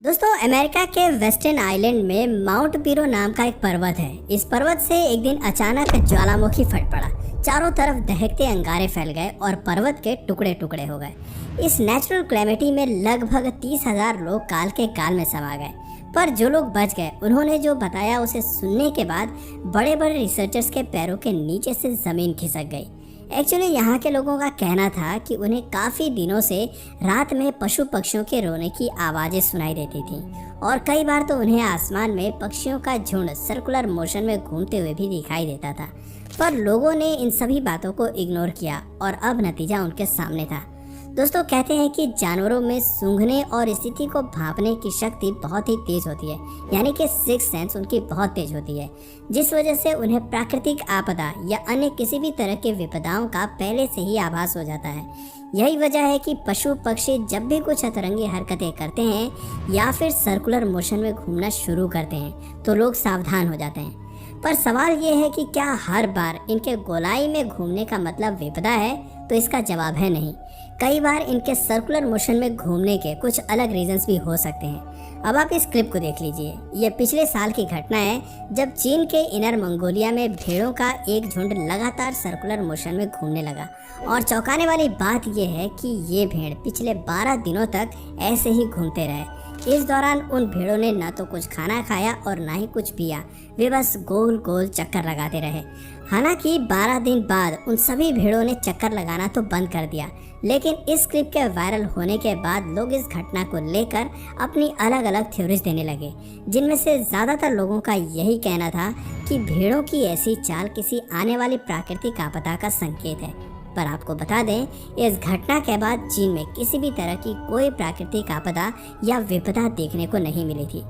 दोस्तों, अमेरिका के western island में माउंट पिरो नाम का एक पर्वत है। इस पर्वत से एक दिन अचानक ज्वालामुखी फट पड़ा। चारों तरफ दहकते अंगारे फैल गए और पर्वत के टुकड़े टुकड़े हो गए। इस नेचुरल क्लैमिटी में लगभग 30,000 लोग काल के काल में समा गए। पर जो लोग बच गए, उन्होंने जो बताया उसे सुनने के बाद बड़े बड़े रिसर्चर्स के पैरों के नीचे से ज़मीन खिसक गई। एक्चुअली यहाँ के लोगों का कहना था कि उन्हें काफ़ी दिनों से रात में पशु पक्षियों के रोने की आवाज़ें सुनाई देती थीं और कई बार तो उन्हें आसमान में पक्षियों का झुंड सर्कुलर मोशन में घूमते हुए भी दिखाई देता था। पर लोगों ने इन सभी बातों को इग्नोर किया और अब नतीजा उनके सामने था। दोस्तों, कहते हैं कि जानवरों में सूंघने और स्थिति को भांपने की शक्ति बहुत ही तेज होती है, यानी कि सिक्स सेंस उनकी बहुत तेज होती है, जिस वजह से उन्हें प्राकृतिक आपदा या अन्य किसी भी तरह के विपदाओं का पहले से ही आभास हो जाता है। यही वजह है कि पशु पक्षी जब भी कुछ अतरंगी हरकतें करते हैं या फिर सर्कुलर मोशन में घूमना शुरू करते हैं तो लोग सावधान हो जाते हैं। पर सवाल ये है कि क्या हर बार इनके गोलाई में घूमने का मतलब विपदा है? तो इसका जवाब है नहीं। कई बार इनके सर्कुलर मोशन में घूमने के कुछ अलग रीजंस भी हो सकते हैं। अब आप इस क्लिप को देख लीजिए। ये पिछले साल की घटना है, जब चीन के इनर मंगोलिया में भेड़ों का एक झुंड लगातार सर्कुलर मोशन में घूमने लगा। और चौंकाने वाली बात यह है कि ये भेड़ पिछले 12 दिनों तक ऐसे ही घूमते रहे। इस दौरान उन भेड़ों ने न तो कुछ खाना खाया और ना ही कुछ पिया। वे बस गोल गोल चक्कर लगाते रहे। हालांकि 12 दिन बाद उन सभी भेड़ों ने चक्कर लगाना तो बंद कर दिया, लेकिन इस क्लिप के वायरल होने के बाद लोग इस घटना को लेकर अपनी अलग अलग थ्योरीज देने लगे, जिनमें से ज़्यादातर लोगों का यही कहना था कि भेड़ों की ऐसी चाल किसी आने वाली प्राकृतिक आपदा का संकेत है। पर आपको बता दें, इस घटना के बाद चीन में किसी भी तरह की कोई प्राकृतिक आपदा या विपदा देखने को नहीं मिली थी।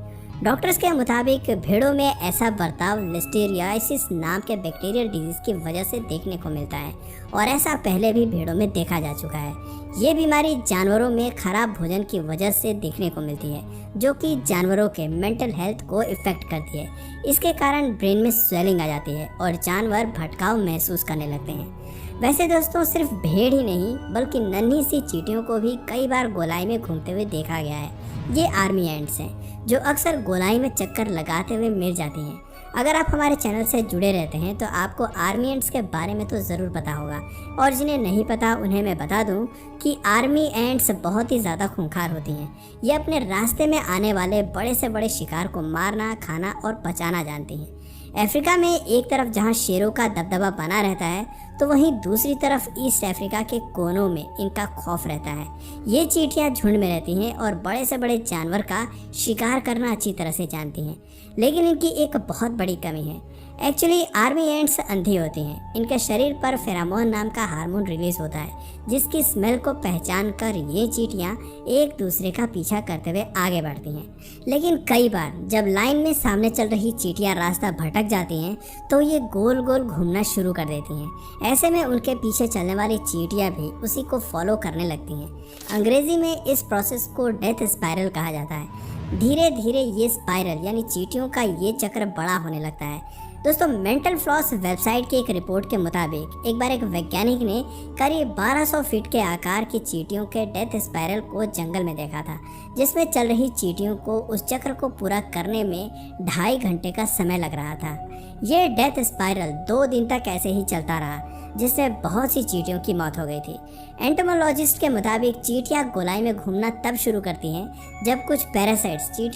डॉक्टर्स के मुताबिक भेड़ों में ऐसा बर्ताव लिस्टेरियासिस नाम के बैक्टीरियल डिजीज की वजह से देखने को मिलता है और ऐसा पहले भी भेड़ों में देखा जा चुका है। ये बीमारी जानवरों में खराब भोजन की वजह से देखने को मिलती है, जो कि जानवरों के मेंटल हेल्थ को इफेक्ट करती है। इसके कारण ब्रेन में स्वेलिंग आ जाती है और जानवर भटकाव महसूस करने लगते हैं। वैसे दोस्तों, सिर्फ भेड़ ही नहीं बल्कि नन्ही सी चींटियों को भी कई बार गोलाई में घूमते हुए देखा गया है। ये आर्मी एंट्स हैं जो अक्सर गोलाई में चक्कर लगाते हुए मिल जाती हैं। अगर आप हमारे चैनल से जुड़े रहते हैं तो आपको आर्मी एंट्स के बारे में तो ज़रूर पता होगा, और जिन्हें नहीं पता उन्हें मैं बता दूं कि आर्मी एंट्स बहुत ही ज़्यादा खूंखार होती हैं। ये अपने रास्ते में आने वाले बड़े से बड़े शिकार को मारना, खाना और पचाना जानती हैं। अफ्रीका में एक तरफ जहां शेरों का दबदबा बना रहता है, तो वहीं दूसरी तरफ ईस्ट अफ्रीका के कोनों में इनका खौफ रहता है। ये चींटियां झुंड में रहती हैं और बड़े से बड़े जानवर का शिकार करना अच्छी तरह से जानती हैं, लेकिन इनकी एक बहुत बड़ी कमी है। एक्चुअली आर्मी एंट्स अंधी होती हैं। इनके शरीर पर फेरामोन नाम का हार्मोन रिलीज होता है, जिसकी स्मेल को पहचान कर ये चींटियां एक दूसरे का पीछा करते हुए आगे बढ़ती हैं। लेकिन कई बार जब लाइन में सामने चल रही चींटियां रास्ता भटक जाती हैं, तो ये गोल गोल घूमना शुरू कर देती हैं। ऐसे में उनके पीछे चलने वाली चींटियां भी उसी को फॉलो करने लगती हैं। अंग्रेजी में इस प्रोसेस को डेथ स्पाइरल कहा जाता है। धीरे धीरे ये स्पाइरल यानी चींटियों का ये चक्र बड़ा होने लगता है। दोस्तों, मेंटल फ्लॉस वेबसाइट की एक रिपोर्ट के मुताबिक एक बार एक वैज्ञानिक ने करीब 1200 फीट के आकार की चींटियों के डेथ स्पाइरल को जंगल में देखा था, जिसमें चल रही चींटियों को उस चक्र को पूरा करने में 2.5 घंटे का समय लग रहा था। ये डेथ स्पाइरल 2 दिन तक ऐसे ही चलता रहा, जिससे बहुत सी चींटियों की मौत हो गई थी। एंटोमोलॉजिस्ट के मुताबिक चींटियां गोलाई में घूमना तब शुरू करती हैं जब कुछ पैरासाइट्स